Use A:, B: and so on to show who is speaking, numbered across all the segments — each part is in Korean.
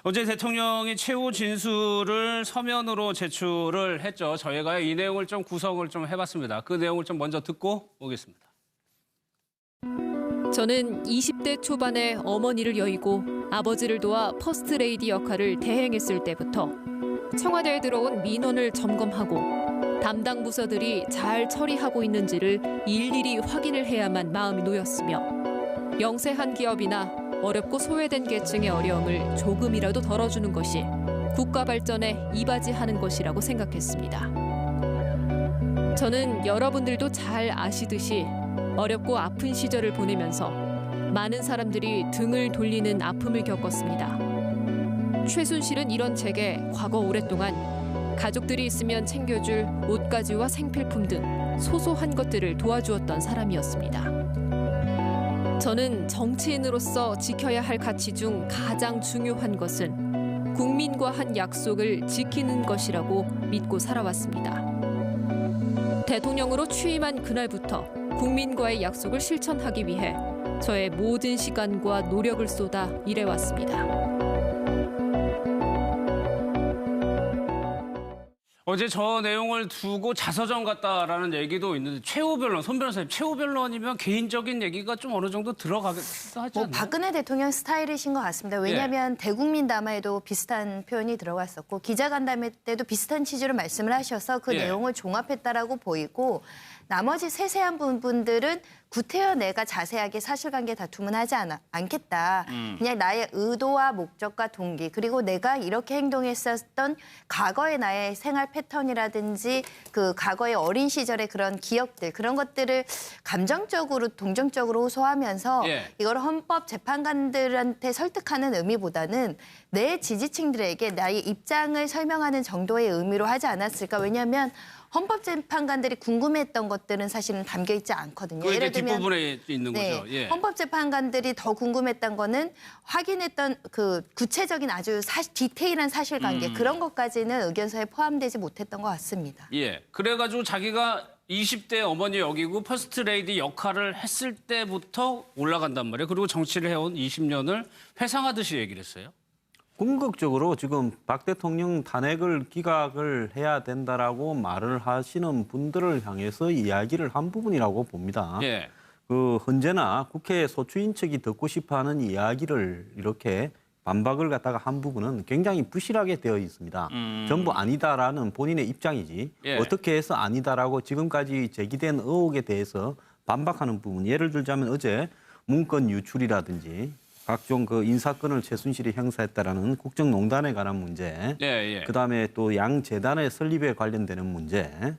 A: 어제 대통령이 최후 진술을 서면으로 제출을 했죠. 저희가 이 내용을 좀 구성을 좀 해봤습니다. 그 내용을 좀 먼저 듣고 오겠습니다.
B: 저는 20대 초반에 어머니를 여의고 아버지를 도와 퍼스트레이디 역할을 대행했을 때부터 청와대에 들어온 민원을 점검하고 담당 부서들이 잘 처리하고 있는지를 일일이 확인을 해야만 마음이 놓였으며 영세한 기업이나 어렵고 소외된 계층의 어려움을 조금이라도 덜어주는 것이 국가 발전에 이바지하는 것이라고 생각했습니다. 저는 여러분들도 잘 아시듯이 어렵고 아픈 시절을 보내면서 많은 사람들이 등을 돌리는 아픔을 겪었습니다. 최순실은 이런 제게 과거 오랫동안 가족들이 있으면 챙겨줄 옷가지와 생필품 등 소소한 것들을 도와주었던 사람이었습니다. 저는 정치인으로서 지켜야 할 가치 중 가장 중요한 것은 국민과 한 약속을 지키는 것이라고 믿고 살아왔습니다. 대통령으로 취임한 그날부터 국민과의 약속을 실천하기 위해 저의 모든 시간과 노력을 쏟아 일해왔습니다.
A: 어제 저 내용을 두고 자서전 같다라는 얘기도 있는데 최후 변론, 손 변호사님, 최후 변론이면 개인적인 얘기가 좀 어느 정도 들어가기도 하지 않나요?
C: 박근혜 대통령 스타일이신 것 같습니다. 왜냐하면 대국민 담화에도 비슷한 표현이 들어갔었고 기자간담회 때도 비슷한 취지로 말씀을 하셔서 그 내용을 종합했다라고 보이고 나머지 세세한 부분들은 구태여 내가 자세하게 사실관계 다툼은 하지 않겠다. 그냥 나의 의도와 목적과 동기 그리고 내가 이렇게 행동했었던 과거의 나의 생활 패턴이라든지 그 과거의 어린 시절의 그런 기억들 그런 것들을 감정적으로 동정적으로 호소하면서 이걸 헌법재판관들한테 설득하는 의미보다는 내 지지층들에게 나의 입장을 설명하는 정도의 의미로 하지 않았을까. 왜냐하면 헌법재판관들이 궁금했던 것들은 사실은 담겨 있지 않거든요.
A: 예를 들면 뒷부분에 있는 거죠.
C: 헌법재판관들이 더 궁금했던 거는 확인했던 그 구체적인 아주 디테일한 사실관계 그런 것까지는 의견서에 포함되지 못했던 것 같습니다.
A: 그래가지고 자기가 20대 어머니 여기고 퍼스트레이디 역할을 했을 때부터 올라간단 말이에요. 그리고 정치를 해온 20년을 회상하듯이 얘기를 했어요.
D: 궁극적으로 지금 박 대통령 탄핵을 기각을 해야 된다라고 말을 하시는 분들을 향해서 이야기를 한 부분이라고 봅니다. 그 언제나 국회 소추인 측이 듣고 싶어하는 이야기를 이렇게 반박을 갖다가 한 부분은 굉장히 부실하게 되어 있습니다. 전부 아니다라는 본인의 입장이지 어떻게 해서 아니다라고 지금까지 제기된 의혹에 대해서 반박하는 부분. 예를 들자면 어제 문건 유출이라든지 각종 그 인사권을 최순실이 행사했다라는 국정농단에 관한 문제, 그다음에 또 양 재단의 설립에 관련되는 문제,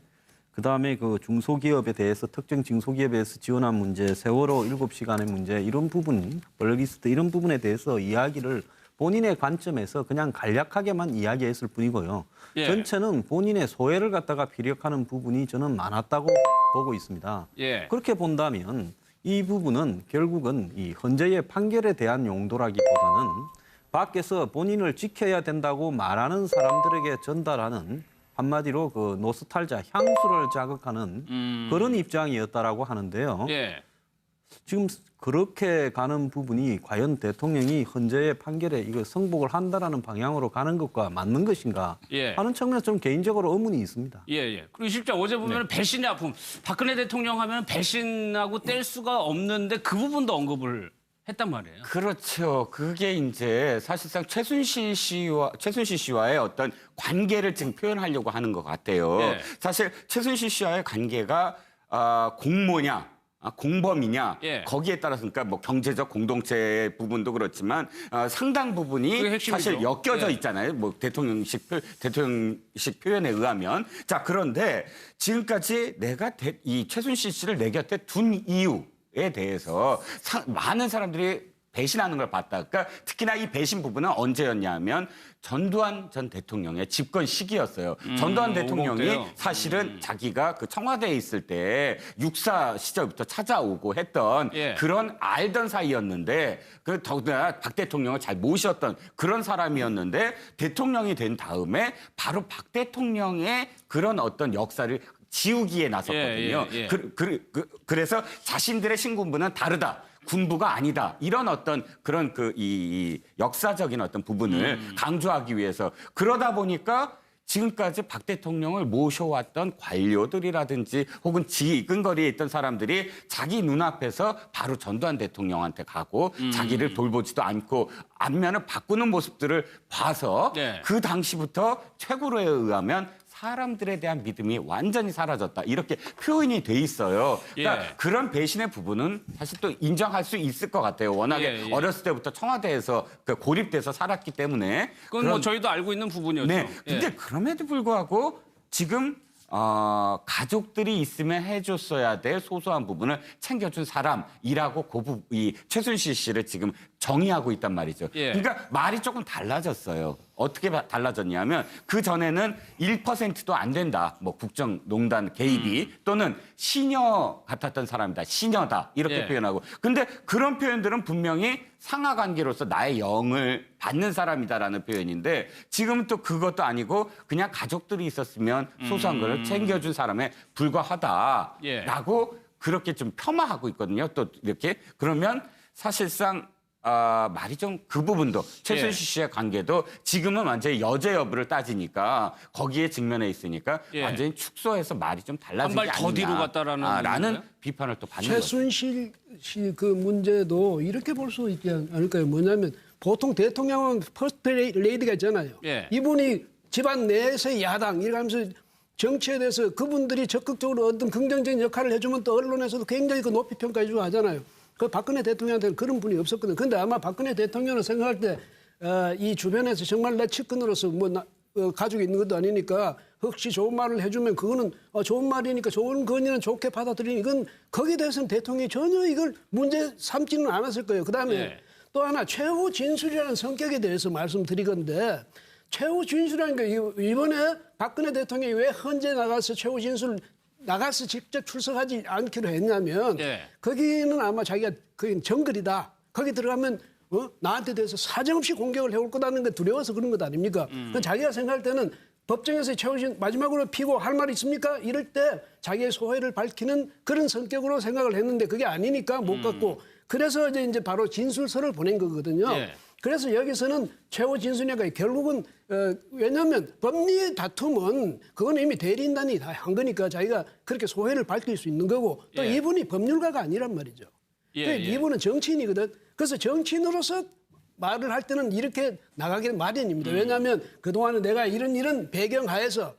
D: 그다음에 그 중소기업에 대해서 특정 중소기업에서 지원한 문제, 세월호 7시간의 문제 이런 부분, 블랙리스트 이런 부분에 대해서 이야기를 본인의 관점에서 그냥 간략하게만 이야기했을 뿐이고요. 전체는 본인의 소외를 갖다가 피력하는 부분이 저는 많았다고 보고 있습니다. 그렇게 본다면 이 부분은 결국은 이 헌재의 판결에 대한 용도라기보다는 밖에서 본인을 지켜야 된다고 말하는 사람들에게 전달하는 한마디로 그 노스탈자, 향수를 자극하는 그런 입장이었다라고 하는데요. 지금 그렇게 가는 부분이 과연 대통령이 헌재의 판결에 이거 승복을 한다라는 방향으로 가는 것과 맞는 것인가 하는 측면에서 좀 개인적으로 의문이 있습니다.
A: 그리고 실장 어제 보면 배신의 아픔. 박근혜 대통령 하면 배신하고 뗄 수가 없는데 그 부분도 언급을 했단 말이에요.
E: 그렇죠. 그게 이제 사실상 최순실 씨와의 어떤 관계를 지금 표현하려고 하는 것 같아요. 사실 최순실 씨와의 관계가 공모냐 공범이냐 거기에 따라서 그러니까 뭐 경제적 공동체 부분도 그렇지만 상당 부분이 사실 엮여져 있잖아요. 뭐 대통령식 표현에 의하면 자 그런데 지금까지 내가 이 최순실 씨를 내 곁에 둔 이유에 대해서 많은 사람들이 배신하는 걸 봤다. 그러니까 특히나 이 배신 부분은 언제였냐면 전두환 전 대통령의 집권 시기였어요. 전두환 대통령이 사실은 자기가 그 청와대에 있을 때 육사 시절부터 찾아오고 했던 그런 알던 사이였는데 그 더구나 박 대통령을 잘 모셨던 그런 사람이었는데 대통령이 된 다음에 바로 박 대통령의 그런 어떤 역사를 지우기에 나섰거든요. 그래서 자신들의 신군부는 다르다. 군부가 아니다. 이런 어떤 그런 이 역사적인 어떤 부분을 강조하기 위해서 그러다 보니까 지금까지 박 대통령을 모셔왔던 관료들이라든지 혹은 근거리에 있던 사람들이 자기 눈앞에서 바로 전두환 대통령한테 가고 자기를 돌보지도 않고 안면을 바꾸는 모습들을 봐서
A: 네.
E: 그 당시부터 최고로에 의하면 사람들에 대한 믿음이 완전히 사라졌다. 이렇게 표현이 돼 있어요. 그러니까
A: 예.
E: 그런 배신의 부분은 사실 또 인정할 수 있을 것 같아요. 워낙에
A: 예.
E: 어렸을 때부터 청와대에서 고립돼서 살았기 때문에.
A: 그건 뭐 저희도 알고 있는 부분이었죠.
E: 네.
A: 예.
E: 근데 그럼에도 불구하고 지금 가족들이 있으면 해줬어야 될 소소한 부분을 챙겨준 사람이라고 이 최순실 씨를 지금 정의하고 있단 말이죠.
A: 예.
E: 그러니까 말이 조금 달라졌어요. 어떻게 달라졌냐면 그 전에는 1%도 안 된다. 뭐 국정농단 개입이 또는 시녀 같았던 사람이다. 시녀다. 이렇게
A: 예.
E: 표현하고. 근데 그런 표현들은 분명히 상하 관계로서 나의 영을 받는 사람이다라는 표현인데 지금은 또 그것도 아니고 그냥 가족들이 있었으면 소소한 거를 챙겨준 사람에 불과하다라고
A: 예.
E: 그렇게 좀 폄하하고 있거든요. 또 이렇게 그러면 사실상 말이 좀 그 부분도 최순실 씨의 관계도 지금은 완전히 여죄 여부를 따지니까 거기에 직면해 있으니까
A: 예.
E: 완전히 축소해서 말이 좀 달라진 게
A: 한 발 더
E: 아니냐.
A: 뒤로 갔다라는
E: 라는
A: 의미인가요?
E: 비판을 또 받는 거죠.
F: 최순실 씨 그 문제도 이렇게 볼 수 있지 않을까요? 뭐냐면 보통 대통령은 퍼스트 레이디가 있잖아요.
A: 예.
F: 이분이 집안 내에서의 야당 이렇게 하면서 정치에 대해서 그분들이 적극적으로 어떤 긍정적인 역할을 해주면 또 언론에서도 굉장히 그 높이 평가해주고 하잖아요. 그 박근혜 대통령한테는 그런 분이 없었거든요. 근데 아마 박근혜 대통령을 생각할 때 이 주변에서 정말 내 측근으로서 가지고 있는 것도 아니니까 혹시 좋은 말을 해주면 그거는 좋은 말이니까 좋은 건의는 좋게 받아들이니 이건 거기에 대해서는 대통령이 전혀 이걸 문제 삼지는 않았을 거예요. 그다음에
A: 네.
F: 또 하나 최후 진술이라는 성격에 대해서 말씀드리건데 최후 진술이라는 게 이번에 박근혜 대통령이 왜 헌재 나가서 최후 진술 나가서 직접 출석하지 않기로 했냐면
A: 네.
F: 거기는 아마 자기가 그게 정글이다. 거기 들어가면 나한테 대해서 사정없이 공격을 해올 거라는 게 두려워서 그런 것 아닙니까? 그건 자기가 생각할 때는 법정에서 최후진 마지막으로 피고 할 말 있습니까? 이럴 때 자기의 소회를 밝히는 그런 성격으로 생각을 했는데 그게 아니니까 못 갔고 그래서 이제 바로 진술서를 보낸 거거든요.
A: 예.
F: 그래서 여기서는 최후 진술이니까 결국은 왜냐하면 법리 다툼은 그건 이미 대리인단이 다 한 거니까 자기가 그렇게 소회를 밝힐 수 있는 거고 또
A: 예.
F: 이분이 법률가가 아니란 말이죠.
A: 예,
F: 그러니까
A: 예.
F: 이분은 정치인이거든. 그래서 정치인으로서 말을 할 때는 이렇게 나가기 마련입니다. 왜냐하면 그동안은 내가 이런 배경 하에서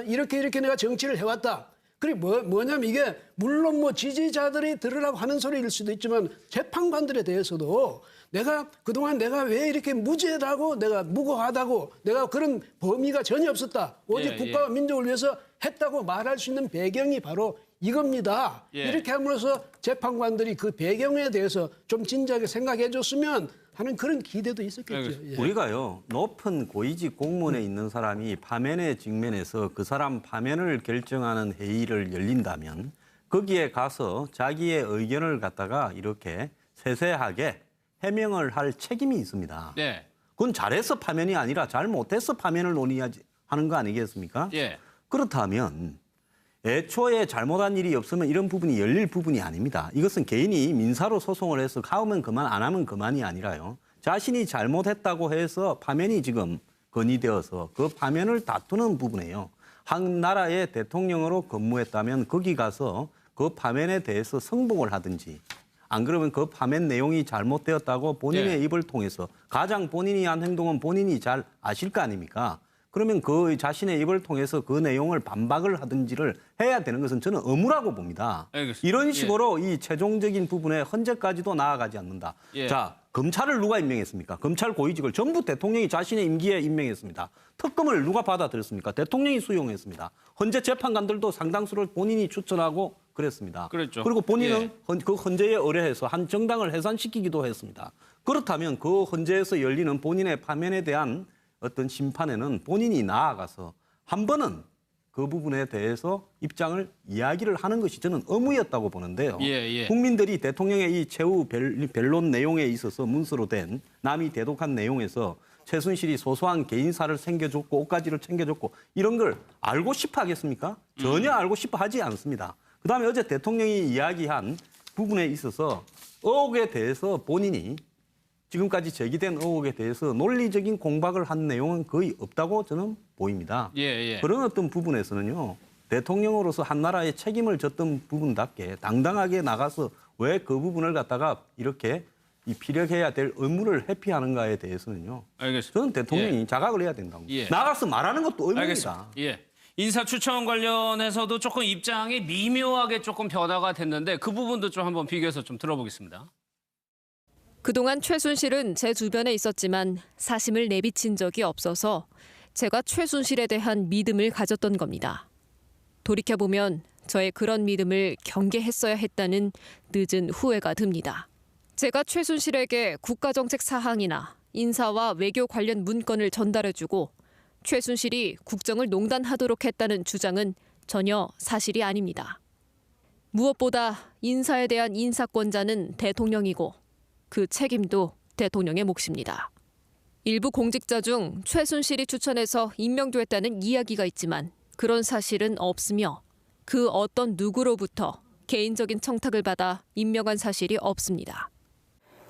F: 이렇게 내가 정치를 해왔다. 그리고 뭐냐면 이게 물론 뭐 지지자들이 들으라고 하는 소리일 수도 있지만 재판관들에 대해서도 내가 그동안 내가 왜 이렇게 무죄라고 내가 무고하다고 내가 그런 범위가 전혀 없었다. 오직
A: 예,
F: 국가와 민족을 위해서 했다고 말할 수 있는 배경이 바로 이겁니다.
A: 예.
F: 이렇게 함으로써 재판관들이 그 배경에 대해서 좀 진지하게 생각해 줬으면 하는 그런 기대도 있었겠죠. 예.
D: 우리가요, 높은 고위직 공무원에 있는 사람이 파면에 직면해서 그 사람 파면을 결정하는 회의를 열린다면 거기에 가서 자기의 의견을 갖다가 이렇게 세세하게 해명을 할 책임이 있습니다.
A: 네.
D: 그건 잘해서 파면이 아니라 잘못해서 파면을 논의하지 하는 거 아니겠습니까?
A: 예.
D: 그렇다면 애초에 잘못한 일이 없으면 이런 부분이 열릴 부분이 아닙니다. 이것은 개인이 민사로 소송을 해서 하면 그만 안 하면 그만이 아니라요. 자신이 잘못했다고 해서 파면이 지금 건의되어서 그 파면을 다투는 부분이에요. 한 나라의 대통령으로 근무했다면 거기 가서 그 파면에 대해서 성복을 하든지 안 그러면 그 파면 내용이 잘못되었다고 본인의
A: 네.
D: 입을 통해서 가장 본인이 한 행동은 본인이 잘 아실 거 아닙니까? 그러면 그 자신의 입을 통해서 그 내용을 반박을 하든지를 해야 되는 것은 저는 의무라고 봅니다.
A: 알겠습니다.
D: 이런 식으로 이 최종적인 부분에 헌재까지도 나아가지 않는다.
A: 예.
D: 자, 검찰을 누가 임명했습니까? 검찰 고위직을 전부 대통령이 자신의 임기에 임명했습니다. 특검을 누가 받아들였습니까? 대통령이 수용했습니다. 헌재 재판관들도 상당수를 본인이 추천하고 그랬습니다.
A: 그랬죠.
D: 그리고 본인은
A: 예.
D: 그 헌재에 의뢰해서 한 정당을 해산시키기도 했습니다. 그렇다면 그 헌재에서 열리는 본인의 파면에 대한 어떤 심판에는 본인이 나아가서 한 번은 그 부분에 대해서 입장을 이야기를 하는 것이 저는 의무였다고 보는데요.
A: 예.
D: 국민들이 대통령의 이 최후 변론 내용에 있어서 문서로 된 남이 대독한 내용에서 최순실이 소소한 개인사를 챙겨줬고 옷가지를 챙겨줬고 이런 걸 알고 싶어 하겠습니까? 전혀 알고 싶어 하지 않습니다. 그다음에 어제 대통령이 이야기한 부분에 있어서 의혹에 대해서 본인이 지금까지 제기된 의혹에 대해서 논리적인 공박을 한 내용은 거의 없다고 저는 보입니다. 그런 어떤 부분에서는요. 대통령으로서 한 나라의 책임을 졌던 부분답게 당당하게 나가서 왜 그 부분을 갖다가 이렇게 이 피력해야 될 의무를 회피하는가에 대해서는요.
A: 알겠습니다.
D: 저는 대통령이 자각을 해야 된다고. 나가서 말하는 것도 의무입니다.
A: 알겠습니다. 인사 추천 관련해서도 조금 입장이 미묘하게 조금 변화가 됐는데 그 부분도 좀 한번 비교해서 좀 들어보겠습니다.
B: 그동안 최순실은 제 주변에 있었지만 사심을 내비친 적이 없어서 제가 최순실에 대한 믿음을 가졌던 겁니다. 돌이켜보면 저의 그런 믿음을 경계했어야 했다는 늦은 후회가 듭니다. 제가 최순실에게 국가정책 사항이나 인사와 외교 관련 문건을 전달해주고 최순실이 국정을 농단하도록 했다는 주장은 전혀 사실이 아닙니다. 무엇보다 인사에 대한 인사권자는 대통령이고 그 책임도 대통령의 몫입니다. 일부 공직자 중 최순실이 추천해서 임명됐다는 이야기가 있지만 그런 사실은 없으며 그 어떤 누구로부터 개인적인 청탁을 받아 임명한 사실이 없습니다.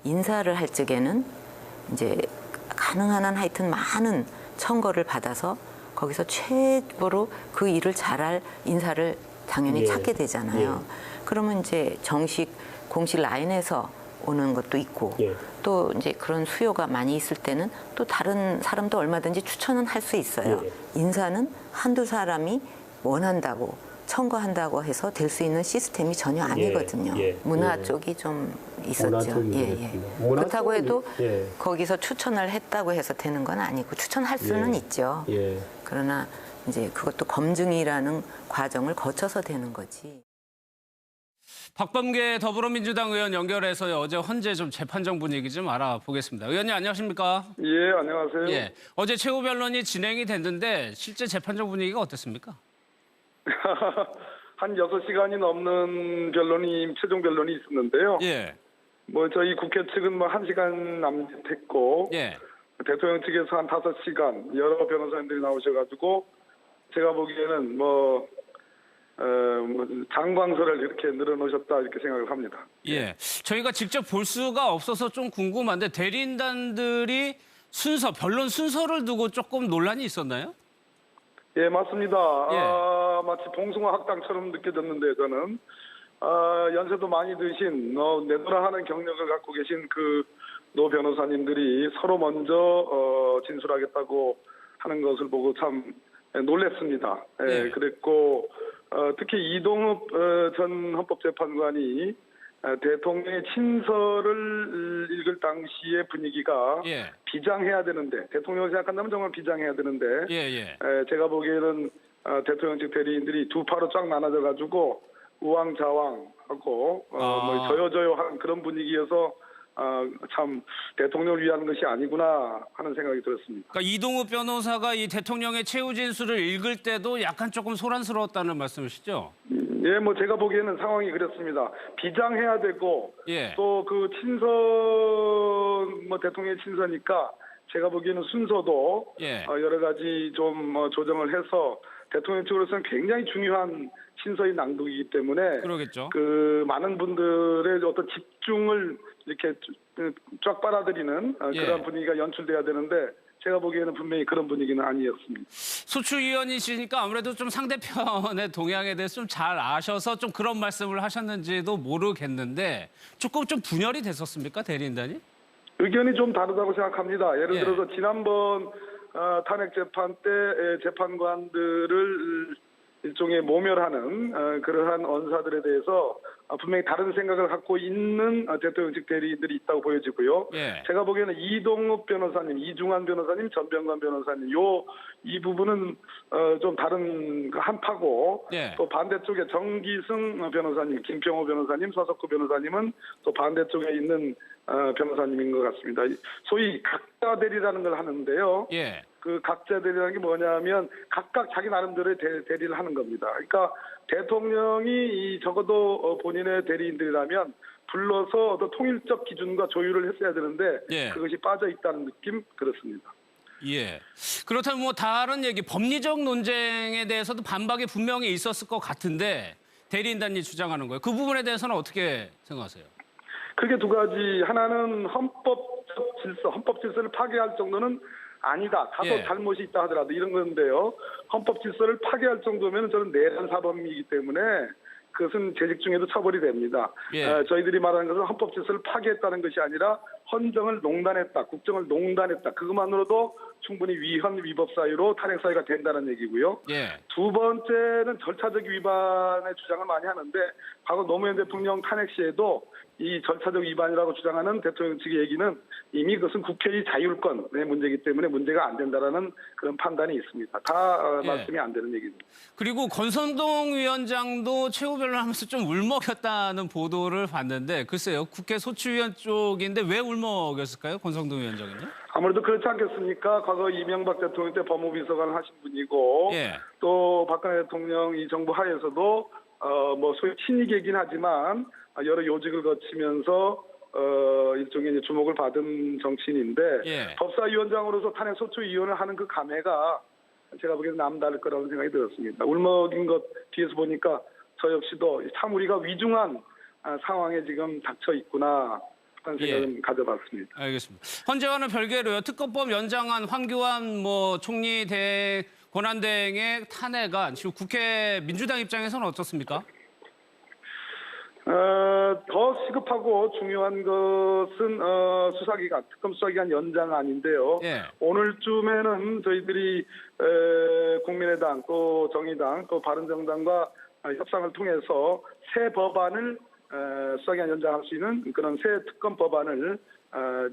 G: 인사를 할 적에는 이제 가능한 한 하여튼 많은 청거를 받아서 거기서 최고로 그 일을 잘할 인사를 당연히 찾게 되잖아요. 그러면 이제 정식 공식 라인에서 오는 것도 있고 또 이제 그런 수요가 많이 있을 때는 또 다른 사람도 얼마든지 추천은 할 수 있어요. 인사는 한두 사람이 원한다고 청구한다고 해서 될 수 있는 시스템이 전혀 아니거든요. 문화 쪽이 좀 있었죠. 그렇다고 해도 거기서 추천을 했다고 해서 되는 건 아니고 추천할 수는 있죠. 그러나 이제 그것도 검증이라는 과정을 거쳐서 되는 거지.
A: 박범계 더불어민주당 의원 연결해서 어제 헌재 좀 재판정 분위기 좀 알아보겠습니다. 의원님 안녕하십니까?
H: 예, 안녕하세요.
A: 어제 최후 변론이 진행이 됐는데 실제 재판정 분위기가 어땠습니까?
H: 한 6시간이 넘는 변론이 최종 변론이 있었는데요. 뭐 저희 국회 측은 뭐 1시간 남짓했고 대통령 측에서 한 5시간 여러 변호사님들이 나오셔가지고 제가 보기에는 뭐 장광설을 이렇게 늘어놓으셨다 이렇게 생각을 합니다.
A: 저희가 직접 볼 수가 없어서 좀 궁금한데 대리인단들이 변론 순서를 두고 조금 논란이 있었나요?
H: 예, 맞습니다. 마치 봉숭아 학당처럼 느껴졌는데 저는 연세도 많이 드신 내노라 하는 경력을 갖고 계신 그 노 변호사님들이 서로 먼저 진술하겠다고 하는 것을 보고 참 놀랐습니다. 그랬고 특히 이동욱 전 헌법재판관이 대통령의 친서를 읽을 당시의 분위기가 비장해야 되는데 대통령을 생각한다면 정말 비장해야 되는데 제가 보기에는 대통령 측 대리인들이 두 파로 쫙 나눠져 가지고 우왕좌왕하고 뭐 저요저요한 그런 분위기여서 참 대통령을 위한 것이 아니구나 하는 생각이 들었습니다.
A: 그러니까 이동욱 변호사가 이 대통령의 최후 진술을 읽을 때도 약간 조금 소란스러웠다는 말씀이시죠?
H: 예, 뭐 제가 보기에는 상황이 그렇습니다. 비장해야 되고 또 그 친서 뭐 대통령의 친서니까 제가 보기에는 순서도 여러 가지 좀 조정을 해서 대통령 측으로서는 굉장히 중요한 친서의 낭독이기 때문에
A: 그러겠죠.
H: 그 많은 분들의 어떤 집중을 이렇게 쫙 빨아들이는 그런 분위기가 연출돼야 되는데 제가 보기에는 분명히 그런 분위기는 아니었습니다.
A: 소추위원이시니까 아무래도 좀 상대편의 동향에 대해서 좀 잘 아셔서 좀 그런 말씀을 하셨는지도 모르겠는데 조금 좀 분열이 됐었습니까, 대리인단이?
H: 의견이 좀 다르다고 생각합니다. 예를 들어서 지난번 탄핵 재판 때 재판관들을 일종의 모멸하는 그러한 언사들에 대해서 분명히 다른 생각을 갖고 있는 대통령 측 대리인들이 있다고 보여지고요. 제가 보기에는 이동욱 변호사님, 이중환 변호사님, 전병관 변호사님 이 부분은 좀 다른 한파고 또 반대쪽에 정기승 변호사님, 김평호 변호사님, 서석구 변호사님은 또 반대쪽에 있는 변호사님인 것 같습니다. 소위 각자 대리라는 걸 하는데요. 그 각자 대리라는 게 뭐냐면 각각 자기 나름대로의 대리를 하는 겁니다. 그러니까 대통령이 적어도 본인의 대리인들이라면 불러서 어떤 통일적 기준과 조율을 했어야 되는데 그것이 빠져 있다는 느낌 그렇습니다.
A: 그렇다면 뭐 다른 얘기 법리적 논쟁에 대해서도 반박이 분명히 있었을 것 같은데 대리인단이 주장하는 거예요. 그 부분에 대해서는 어떻게 생각하세요?
H: 크게 두 가지. 하나는 헌법 질서를 파괴할 정도는 아니다. 다소
A: 예.
H: 잘못이 있다 하더라도 이런 건데요. 헌법 질서를 파괴할 정도면 저는 내란 사범이기 때문에 그것은 재직 중에도 처벌이 됩니다.
A: 예.
H: 저희들이 말하는 것은 헌법 질서를 파괴했다는 것이 아니라 헌정을 농단했다, 국정을 농단했다. 그것만으로도 충분히 위헌 위법 사유로 탄핵 사유가 된다는 얘기고요.
A: 예.
H: 두 번째는 절차적 위반의 주장을 많이 하는데 과거 노무현 대통령 탄핵 시에도 이 절차적 위반이라고 주장하는 대통령 측의 얘기는 이미 그것은 국회의 자율권의 문제이기 때문에 문제가 안 된다라는 그런 판단이 있습니다. 다
A: 예.
H: 말씀이 안 되는 얘기입니다.
A: 그리고 권성동 위원장도 최후 변론하면서 좀 울먹였다는 보도를 봤는데 글쎄요. 국회 소추위원 쪽인데 왜 울먹였을까요? 권성동 위원장은요?
H: 아무래도 그렇지 않겠습니까? 과거 이명박 대통령 때 법무비서관을 하신 분이고
A: 예.
H: 또 박근혜 대통령 이 정부 하에서도 뭐 소위 친이계긴 하지만 여러 요직을 거치면서 일종의 이제 주목을 받은 정치인인데
A: 예.
H: 법사위원장으로서 탄핵 소추위원을 하는 그 감회가 제가 보기에는 남다를 거라는 생각이 들었습니다. 울먹인 것 뒤에서 보니까 저 역시도 참 우리가 위중한 상황에 지금 닥쳐 있구나 하는 생각을 가져봤습니다.
A: 알겠습니다. 헌재와는 별개로요. 특검법 연장안 황교안 총리 권한대행의 탄핵안 지금 국회 민주당 입장에서는 어떻습니까?
H: 더 시급하고 중요한 것은 수사기간, 특검 수사기간 연장안인데요.
A: 예.
H: 오늘쯤에는 저희들이 국민의당, 또 정의당, 또 바른정당과 협상을 통해서 새 법안을 수사기간 연장할 수 있는 그런 새 특검 법안을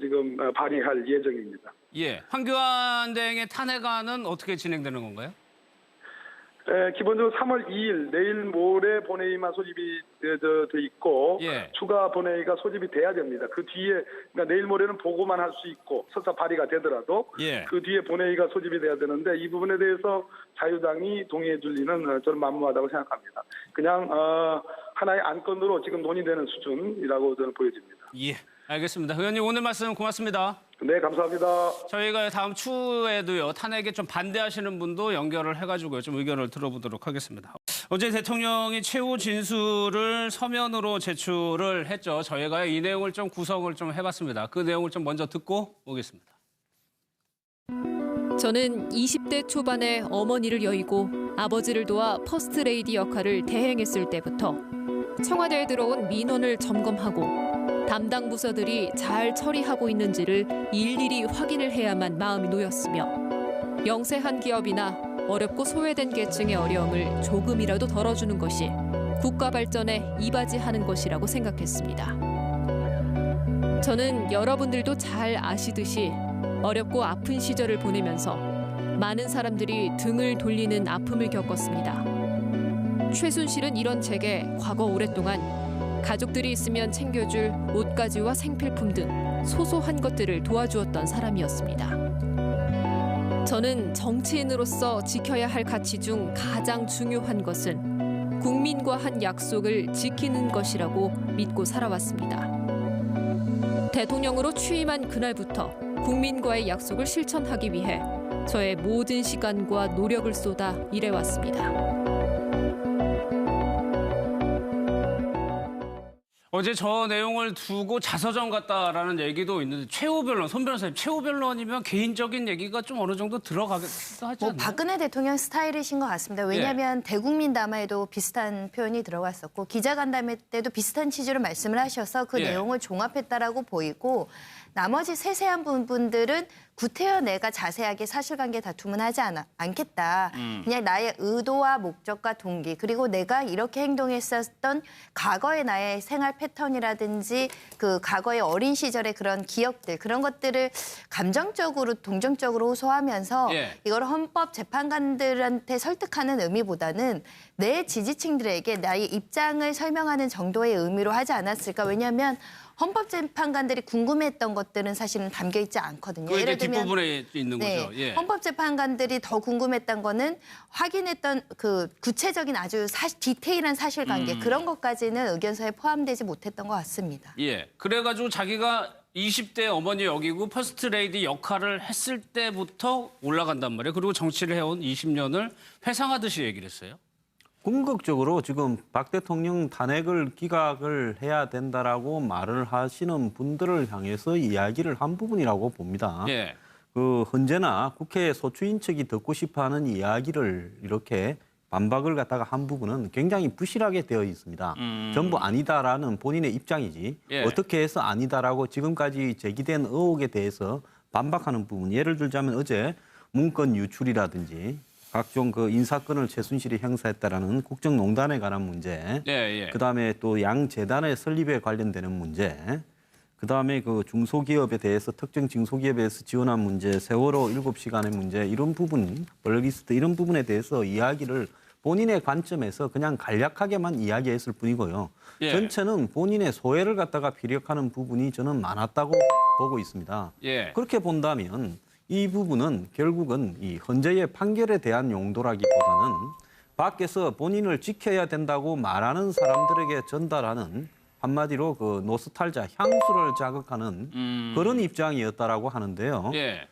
H: 지금 발의할 예정입니다.
A: 예. 황교안 대행의 탄핵안은 어떻게 진행되는 건가요?
H: 기본적으로 3월 2일 내일 모레 본회의만 소집이 돼 있고
A: 예.
H: 추가 본회의가 소집이 돼야 됩니다. 그 뒤에 그러니까 내일 모레는 보고만 할 수 있고 설사 발의가 되더라도
A: 예.
H: 그 뒤에 본회의가 소집이 돼야 되는데 이 부분에 대해서 자유당이 동의해 줄 리는 저는 만무하다고 생각합니다. 그냥 하나의 안건으로 지금 논의되는 수준이라고 저는 보여집니다.
A: 예. 알겠습니다. 의원님 오늘 말씀 고맙습니다.
H: 네, 감사합니다.
A: 저희가 다음 추에도요 탄핵에 좀 반대하시는 분도 연결을 해가지고 좀 의견을 들어보도록 하겠습니다. 어제 대통령이 최후 진술을 서면으로 제출을 했죠. 저희가 이 내용을 좀 구성을 좀 해봤습니다. 그 내용을 좀 먼저 듣고 오겠습니다.
B: 저는 20대 초반에 어머니를 여의고 아버지를 도와 퍼스트레이디 역할을 대행했을 때부터 청와대에 들어온 민원을 점검하고 담당 부서들이 잘 처리하고 있는지를 일일이 확인을 해야만 마음이 놓였으며 영세한 기업이나 어렵고 소외된 계층의 어려움을 조금이라도 덜어주는 것이 국가 발전에 이바지하는 것이라고 생각했습니다. 저는 여러분들도 잘 아시듯이 어렵고 아픈 시절을 보내면서 많은 사람들이 등을 돌리는 아픔을 겪었습니다. 최순실은 이런 제게 과거 오랫동안 가족들이 있으면 챙겨줄 옷가지와 생필품 등 소소한 것들을 도와주었던 사람이었습니다. 저는 정치인으로서 지켜야 할 가치 중 가장 중요한 것은 국민과 한 약속을 지키는 것이라고 믿고 살아왔습니다. 대통령으로 취임한 그날부터 국민과의 약속을 실천하기 위해 저의 모든 시간과 노력을 쏟아 일해왔습니다.
A: 어제 저 내용을 두고 자서전 같다라는 얘기도 있는데 최후 변론, 손 변호사님 최후 변론이면 개인적인 얘기가 좀 어느 정도 들어가기도 하지 않나요?
C: 박근혜 대통령 스타일이신 것 같습니다. 왜냐하면 대국민 담화에도 비슷한 표현이 들어갔었고 기자간담회 때도 비슷한 취지로 말씀을 하셔서 그 내용을 종합했다라고 보이고 나머지 세세한 부분들은 구태여 내가 자세하게 사실관계 다툼은 하지 않겠다. 그냥 나의 의도와 목적과 동기 그리고 내가 이렇게 행동했었던 과거의 나의 생활 패턴이라든지 그 과거의 어린 시절의 그런 기억들 그런 것들을 감정적으로 동정적으로 호소하면서 이걸 헌법재판관들한테 설득하는 의미보다는 내 지지층들에게 나의 입장을 설명하는 정도의 의미로 하지 않았을까. 왜냐하면 헌법재판관들이 궁금해했던 것들은 사실은 담겨 있지 않거든요.
A: 그 예를 들면 뒷부분에 있는 거죠. 예.
C: 헌법재판관들이 더 궁금했던 거는 확인했던 그 구체적인 아주 디테일한 사실관계 그런 것까지는 의견서에 포함되지 못했던 것 같습니다.
A: 예. 그래가지고 자기가 20대 어머니 여기고 퍼스트레이디 역할을 했을 때부터 올라간단 말이에요. 그리고 정치를 해온 20년을 회상하듯이 얘기를 했어요.
D: 궁극적으로 지금 박 대통령 탄핵을 기각을 해야 된다라고 말을 하시는 분들을 향해서 이야기를 한 부분이라고 봅니다.
A: 예.
D: 그 언제나 국회 소추인 측이 듣고 싶어하는 이야기를 이렇게 반박을 갖다가 한 부분은 굉장히 부실하게 되어 있습니다. 전부 아니다라는 본인의 입장이지
A: 예.
D: 어떻게 해서 아니다라고 지금까지 제기된 의혹에 대해서 반박하는 부분. 예를 들자면 어제 문건 유출이라든지 각종 그 인사권을 최순실이 행사했다라는 국정농단에 관한 문제, 그다음에 또 양 재단의 설립에 관련되는 문제, 그다음에 그 중소기업에 대해서 특정 중소기업에 대해서 지원한 문제, 세월호 7시간의 문제 이런 부분, 블랙리스트 이런 부분에 대해서 이야기를 본인의 관점에서 그냥 간략하게만 이야기했을 뿐이고요.
A: 예.
D: 전체는 본인의 소외를 갖다가 피력하는 부분이 저는 많았다고 보고 있습니다.
A: 예.
D: 그렇게 본다면 이 부분은 결국은 이 헌재의 판결에 대한 용도라기보다는 밖에서 본인을 지켜야 된다고 말하는 사람들에게 전달하는 한마디로 그 노스탈자, 향수를 자극하는 그런 입장이었다라고 하는데요.
A: 예.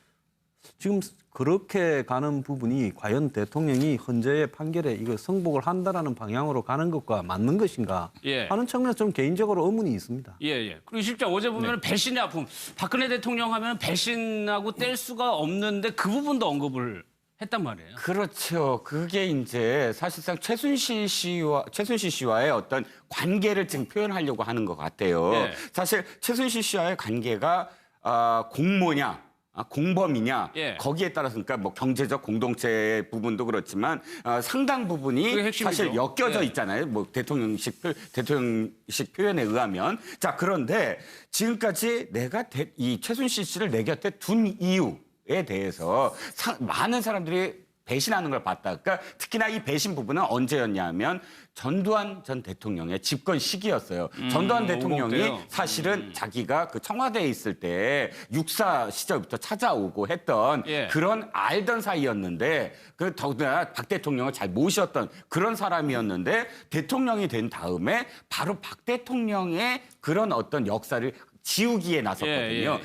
D: 지금 그렇게 가는 부분이 과연 대통령이 헌재의 판결에 이거 승복을 한다라는 방향으로 가는 것과 맞는 것인가 하는 측면에서 좀 개인적으로 의문이 있습니다.
A: 예. 그리고 실장 어제 보면 배신의 아픔. 박근혜 대통령 하면 배신하고 뗄 수가 없는데 그 부분도 언급을 했단 말이에요.
E: 그렇죠. 그게 이제 사실상 최순실 씨와의 어떤 관계를 지금 표현하려고 하는 것 같아요.
A: 예.
E: 사실 최순실 씨와의 관계가 공모냐, 공범이냐 거기에 따라서 그러니까 뭐 경제적 공동체 부분도 그렇지만 상당 부분이 사실 엮여져 있잖아요. 뭐 대통령식 표현에 의하면 자 그런데 지금까지 내가 이 최순실 씨를 내 곁에 둔 이유에 대해서 많은 사람들이 배신하는 걸 봤다. 그러니까 특히나 이 배신 부분은 언제였냐면 전두환 전 대통령의 집권 시기였어요. 전두환 대통령이 사실은 자기가 그 청와대에 있을 때 육사 시절부터 찾아오고 했던 그런 알던 사이였는데 그 더구나 박 대통령을 잘 모셨던 그런 사람이었는데 대통령이 된 다음에 바로 박 대통령의 그런 어떤 역사를 지우기에 나섰거든요.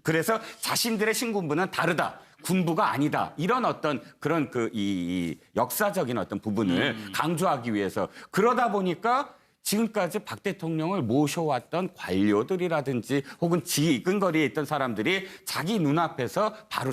E: 그래서 자신들의 신군부는 다르다. 군부가 아니다. 이런 어떤 그런 이 역사적인 어떤 부분을 강조하기 위해서 그러다 보니까 지금까지 박 대통령을 모셔왔던 관료들이라든지 혹은 지근거리에 있던 사람들이 자기 눈앞에서 바로